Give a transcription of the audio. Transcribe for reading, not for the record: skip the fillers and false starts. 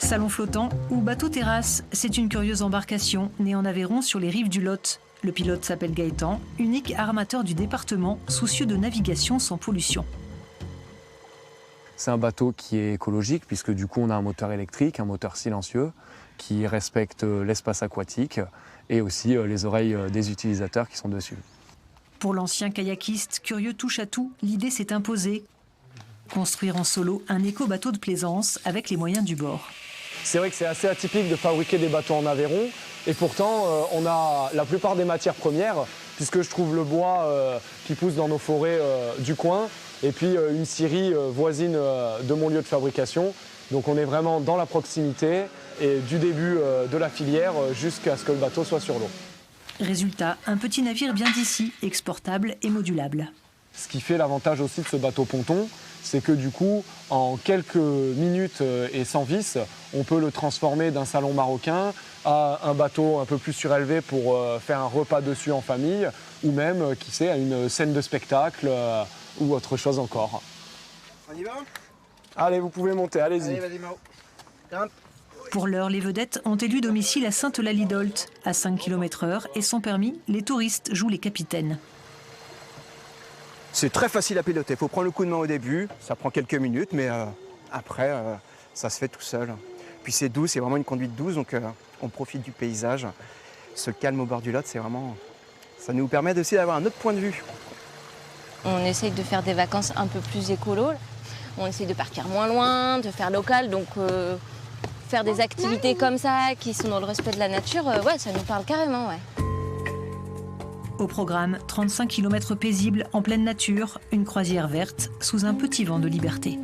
Salon flottant ou bateau-terrasse, c'est une curieuse embarcation née en Aveyron sur les rives du Lot. Le pilote s'appelle Gaëtan, unique armateur du département, soucieux de navigation sans pollution. C'est un bateau qui est écologique puisque du coup on a un moteur électrique, un moteur silencieux qui respecte l'espace aquatique et aussi les oreilles des utilisateurs qui sont dessus. Pour l'ancien kayakiste, curieux touche à tout, l'idée s'est imposée. Construire en solo un éco-bateau de plaisance avec les moyens du bord. C'est vrai que c'est assez atypique de fabriquer des bateaux en Aveyron et pourtant on a la plupart des matières premières puisque je trouve le bois qui pousse dans nos forêts du coin et puis une scierie voisine de mon lieu de fabrication. Donc on est vraiment dans la proximité et du début de la filière jusqu'à ce que le bateau soit sur l'eau. Résultat, un petit navire bien d'ici, exportable et modulable. Ce qui fait l'avantage aussi de ce bateau ponton, c'est que du coup, en quelques minutes et sans vis, on peut le transformer d'un salon marocain à un bateau un peu plus surélevé pour faire un repas dessus en famille, ou même, qui sait, à une scène de spectacle ou autre chose encore. On y va ? Allez, vous pouvez monter, allez-y. Allez, vas-y, Mao. Grimpe. Pour l'heure, les vedettes ont élu domicile à Sainte-Eulalie-d'Olt. À 5 km/h et sans permis, les touristes jouent les capitaines. C'est très facile à piloter. Il faut prendre le coup de main au début. Ça prend quelques minutes, mais après, ça se fait tout seul. Puis c'est doux, c'est vraiment une conduite douce, donc on profite du paysage. Ce calme au bord du Lot, c'est vraiment... Ça nous permet aussi d'avoir un autre point de vue. On essaye de faire des vacances un peu plus écolo. On essaye de partir moins loin, de faire local, donc faire des activités comme ça, qui sont dans le respect de la nature, ouais, ça nous parle carrément, ouais. Au programme, 35 km paisibles en pleine nature, une croisière verte sous un petit vent de liberté.